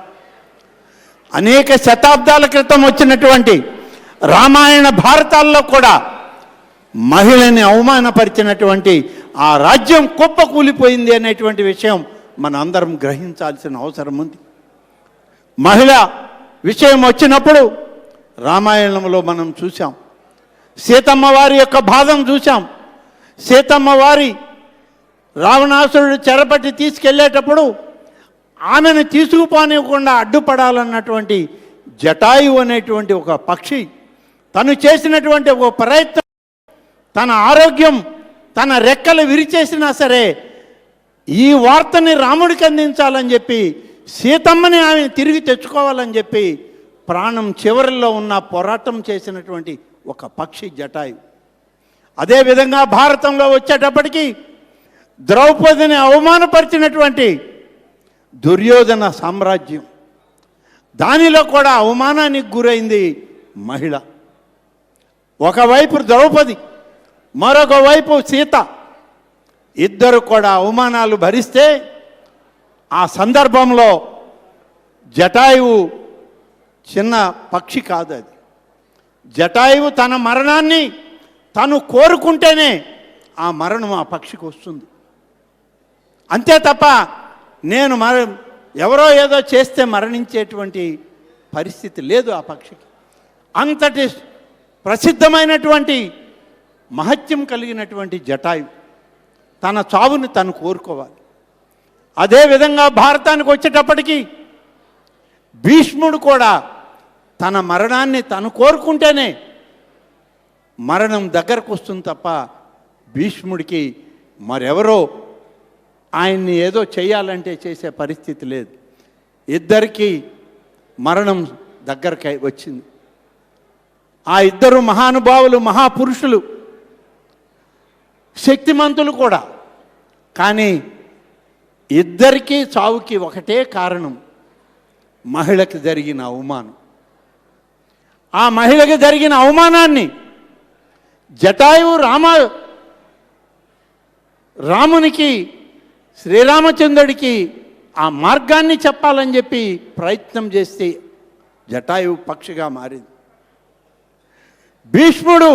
అనేక శతాబ్దాల క్రితం వచ్చినటువంటి రామాయణ భారతాల్లో కూడా మహిళని అవమానపరిచినటువంటి ఆ రాజ్యం కుప్పకూలిపోయింది అనేటువంటి విషయం మన అందరం గ్రహించాల్సిన అవసరం ఉంది. మహిళ విషయం వచ్చినప్పుడు రామాయణంలో మనం చూసాం, సీతమ్మ వారి యొక్క బాధను చూసాం. సీతమ్మ వారి రావణాసురుడు చెరపట్టి తీసుకెళ్లేటప్పుడు ఆమెను తీసుకుపోనివ్వకుండా అడ్డుపడాలన్నటువంటి జటాయు అనేటువంటి ఒక పక్షి తను చేసినటువంటి ఒక ప్రయత్నం, తన ఆరోగ్యం, తన రెక్కలు విరిచేసినా సరే ఈ వార్తని రాముడికి అందించాలని చెప్పి, సీతమ్మని ఆమె తిరిగి తెచ్చుకోవాలని చెప్పి ప్రాణం చివరిలో ఉన్న పోరాటం చేసినటువంటి ఒక పక్షి జటాయు. అదేవిధంగా భారతంలో వచ్చేటప్పటికి ద్రౌపదిని అవమానపరిచినటువంటి దుర్యోధన సామ్రాజ్యం, దానిలో కూడా అవమానానికి గురైంది మహిళ. ఒకవైపు ద్రౌపది, మరొక వైపు సీత, ఇద్దరు కూడా అవమానాలు భరిస్తే ఆ సందర్భంలో జటాయువు చిన్న పక్షి కాదు. అది జటాయువు తన మరణాన్ని తను కోరుకుంటేనే ఆ మరణం ఆ పక్షికి వస్తుంది. అంతే తప్ప నేను ఎవరో ఏదో చేస్తే మరణించేటువంటి పరిస్థితి లేదు ఆ పక్షికి. అంతటి ప్రసిద్ధమైనటువంటి మహత్యం కలిగినటువంటి జటాయు తన చావుని తను కోరుకోవాలి. అదేవిధంగా భారతానికి వచ్చేటప్పటికి భీష్ముడు కూడా తన మరణాన్ని తను కోరుకుంటేనే మరణం దగ్గరకు వస్తుంది తప్ప భీష్ముడికి మరెవరో ఆయన్ని ఏదో చేయాలంటే చేసే పరిస్థితి లేదు. ఇద్దరికీ మరణం దగ్గరకి వచ్చింది. ఆ ఇద్దరు మహానుభావులు, మహాపురుషులు, శక్తిమంతులు కూడా. కానీ ఇద్దరికీ చావుకి ఒకటే కారణం, మహిళకి జరిగిన అవమానం. ఆ మహిళకి జరిగిన అవమానాన్ని జటాయువు రామునికి, శ్రీరామచంద్రుడికి ఆ మార్గాన్ని చెప్పాలని చెప్పి ప్రయత్నం చేస్తే జటాయువు పక్షిగా మారింది. భీష్ముడు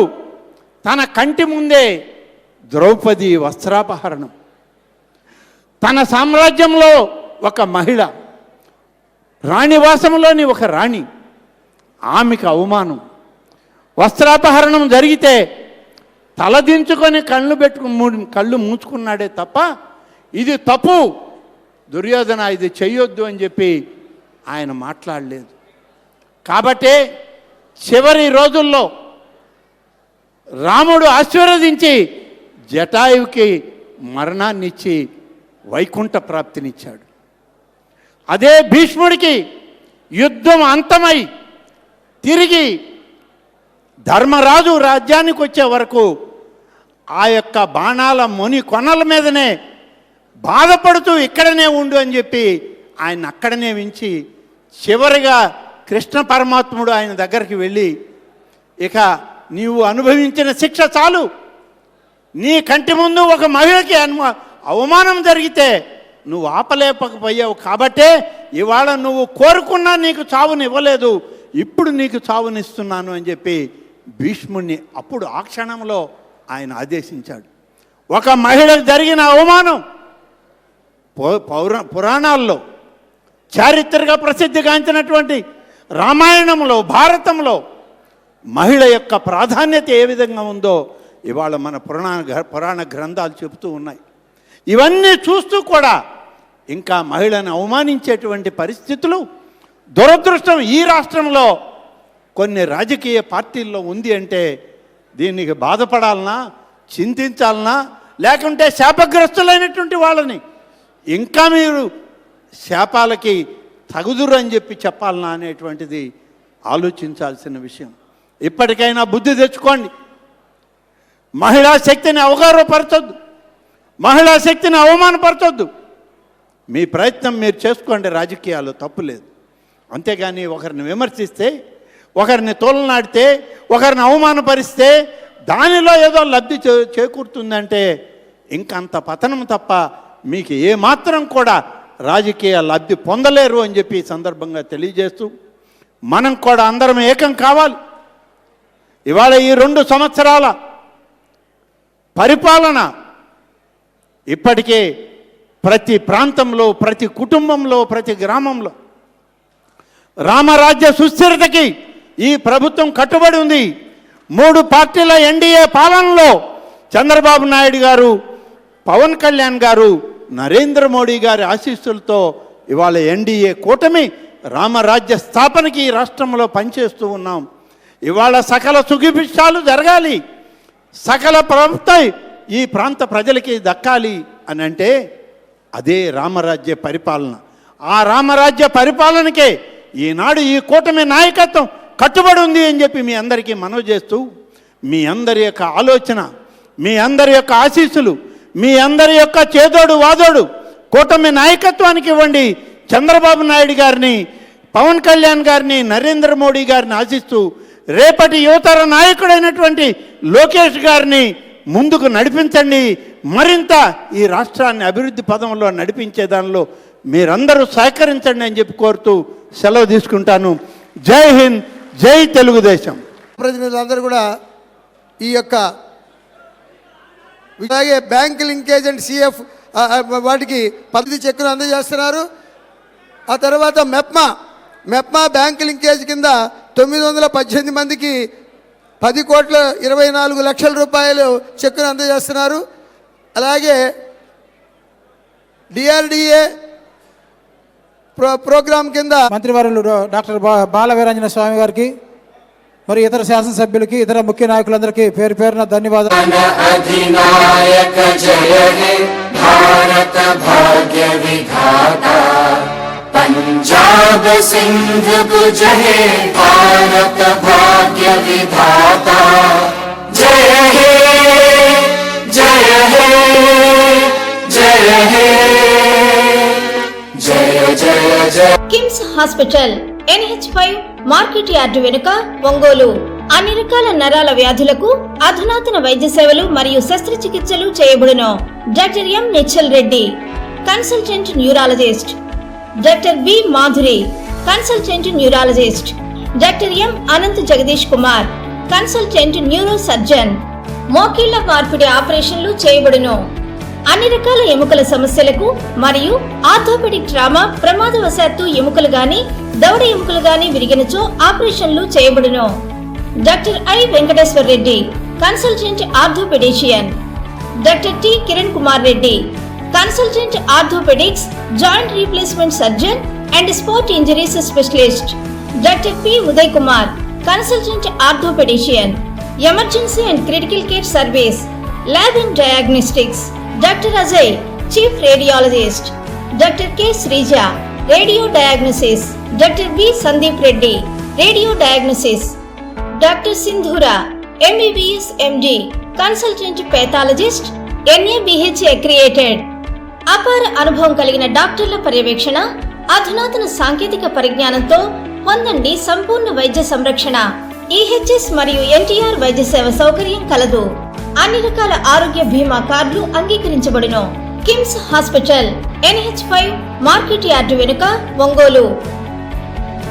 తన కంటి ముందే ద్రౌపది వస్త్రాపహరణం, తన సామ్రాజ్యంలో ఒక మహిళ, రాణివాసంలోని ఒక రాణి, ఆమెకు అవమానం, వస్త్రాపహరణం జరిగితే తలదించుకొని కళ్ళు మూసుకున్నాడే తప్ప ఇది తప్పు, దుర్యోధన ఇది చెయ్యొద్దు అని చెప్పి ఆయన మాట్లాడలేదు. కాబట్టే చివరి రోజుల్లో రాముడు ఆశీర్వదించి జటాయువుకి మరణాన్నిచ్చి వైకుంఠ ప్రాప్తినిచ్చాడు. అదే భీష్ముడికి యుద్ధం అంతమై తిరిగి ధర్మరాజు రాజ్యానికి వచ్చే వరకు ఆ యొక్క బాణాల ముని కొనల మీదనే బాధపడుతూ ఇక్కడనే ఉండు అని చెప్పి ఆయన అక్కడనే ఉంచి చివరిగా కృష్ణ పరమాత్ముడు ఆయన దగ్గరికి వెళ్ళి, ఇక నీవు అనుభవించిన శిక్ష చాలు, నీ కంటి ముందు ఒక మహిళకి అవమానం జరిగితే నువ్వు ఆపలేకపోయావు, కాబట్టే ఇవాళ నువ్వు కోరుకున్నా నీకు చావునివ్వలేదు, ఇప్పుడు నీకు చావునిస్తున్నాను అని చెప్పి భీష్ముడిని అప్పుడు ఆ క్షణంలో ఆయన ఆదేశించాడు. ఒక మహిళకు జరిగిన అవమానం పురాణాల్లో చారిత్రక ప్రసిద్ధిగాంచినటువంటి రామాయణంలో, భారతంలో మహిళ యొక్క ప్రాధాన్యత ఏ విధంగా ఉందో ఇవాళ మన పురాణ గ్రంథాలు చెబుతూ ఉన్నాయి. ఇవన్నీ చూస్తూ కూడా ఇంకా మహిళను అవమానించేటువంటి పరిస్థితులు దురదృష్టం ఈ రాష్ట్రంలో కొన్ని రాజకీయ పార్టీల్లో ఉంది అంటే దీనికి బాధపడాలనా, చింతించాలనా, లేకుంటే శాపగ్రస్తులైనటువంటి వాళ్ళని ఇంకా మీరు శాపాలకి తగుదురు అని చెప్పి చెప్పాలనా అనేటువంటిది ఆలోచించాల్సిన విషయం. ఇప్పటికైనా బుద్ధి తెచ్చుకోండి. మహిళా శక్తిని అవగాహపరచొద్దు, మహిళా శక్తిని అవమానపరచొద్దు. మీ ప్రయత్నం మీరు చేసుకోండి, రాజకీయాల్లో తప్పు లేదు. అంతేగాని ఒకరిని విమర్శిస్తే, ఒకరిని తోలనాడితే, ఒకరిని అవమానపరిస్తే దానిలో ఏదో లబ్ధి చేకూరుతుందంటే ఇంకంత పతనం తప్ప మీకు ఏమాత్రం కూడా రాజకీయ లబ్ధి పొందలేరు అని చెప్పి ఈ సందర్భంగా తెలియజేస్తూ, మనం కూడా అందరం ఏకం కావాలి. ఇవాళ ఈ 2 సంవత్సరాల పరిపాలన ఇప్పటికే ప్రతి ప్రాంతంలో, ప్రతి కుటుంబంలో, ప్రతి గ్రామంలో రామరాజ్య సుస్థిరతకి ఈ ప్రభుత్వం కట్టుబడి ఉంది. 3 పార్టీల ఎన్డీఏ పాలనలో చంద్రబాబు నాయుడు గారు, పవన్ కళ్యాణ్ గారు, నరేంద్ర మోడీ గారి ఆశీస్సులతో ఇవాళ ఎన్డీఏ కూటమి రామరాజ్య స్థాపనకి ఈ రాష్ట్రంలో పనిచేస్తూ ఉన్నాం. ఇవాళ సకల సుఖిభిష్టాలు జరగాలి, సకల ప్రభుత్వం ఈ ప్రాంత ప్రజలకి దక్కాలి అని అంటే అదే రామరాజ్య పరిపాలన. ఆ రామరాజ్య పరిపాలనకే ఈనాడు ఈ కూటమి నాయకత్వం కట్టుబడి ఉంది అని చెప్పి మీ అందరికీ మనవి చేస్తూ, మీ అందరి యొక్క ఆలోచన, మీ అందరి యొక్క ఆశీస్సులు, మీ అందరి యొక్క చేదోడు వాదోడు కూటమి నాయకత్వానికి ఇవ్వండి. చంద్రబాబు నాయుడు గారిని, పవన్ కళ్యాణ్ గారిని, నరేంద్ర మోడీ గారిని ఆశిస్తూ రేపటి యువతర నాయకుడైనటువంటి లోకేష్ గారిని ముందుకు నడిపించండి. మరింత ఈ రాష్ట్రాన్ని అభివృద్ధి పదంలో నడిపించే దానిలో మీరందరూ సహకరించండి అని చెప్పి కోరుతూ సెలవు తీసుకుంటాను. జై హింద్, జై తెలుగుదేశం. ప్రతినిధులందరూ కూడా ఈ యొక్క అలాగే బ్యాంక్ లింకేజ్ అండ్ సిఎఫ్ వాటికి పద్ధతి చెక్కును అందజేస్తున్నారు. ఆ తర్వాత మెప్మా బ్యాంక్ లింకేజ్ కింద 918 మందికి 10,24,00,000 రూపాయలు చెక్కును అందజేస్తున్నారు. అలాగే డిఆర్డిఏ ప్రోగ్రాం కింద మంత్రివర్యులు డాక్టర్ బాల వీరాంజన స్వామి గారికి మరి ఇతర శాసనసభ్యులకి, ఇతర ముఖ్య నాయకులందరికీ పేరు పేరున ధన్యవాదాలు. पंजाब सिंध गुजहे भारत भाग्य विधाता जय हे जय हे जय हे जय जय जय. KIMS hospital NH5 market yard వెనుక ఒంగోలు. అన్ని రకాల నరాల వ్యాధులకు అధునాతన వైద్య సేవలు మరియు శస్త్రచికిత్సలు చేయబడును. Doctor M Nichal Reddy, consultant neurologist. Doctor B Madhuri, consultant neurologist. Doctor M Anant Jagadish Kumar, consultant neuro surgeon. మోకీళ్ల మార్పిడి ఆపరేషన్లు చేయబడును. అన్ని రకాల ఎముకల సమస్యలకు మరియు ఆర్థోపెడిక్ ట్రామా, ప్రమాదవశాత్తు ఎముకలు గాని దవడ ఎముకలు గాని విరిగినచో ఆపరేషన్లు చేయబడును. Doctor I Venkateswara Reddy, consultant orthopedician. Doctor T Kiran Kumar Reddy, consultant orthopaedics, joint replacement surgeon and sport injuries specialist. Doctor P Uday Kumar, consultant orthopedician. Emergency and critical care service, lab and diagnostics. Doctor Ajay, chief radiologist. Doctor K Sreeja, radio diagnosis. Doctor B Sandeep Reddy, radio diagnosis. Doctor Sindhura, MBBS MD, consultant pathologist, NABH accredited. అపార అనుభవం కలిగిన డాక్టర్ల పర్యవేక్షణ, అధునాతన సాంకేతిక పరిజ్ఞానంతో పొందండి సంపూర్ణ వైద్య సంరక్షణ. EHS మరియు NTR వైద్య సేవ సౌకర్యం కలదు. అన్ని రకాల ఆరోగ్య బీమా కార్డులు అంగీకరించబడును. KIMS hospital NH5 market yard వెనుక ఒంగోలు.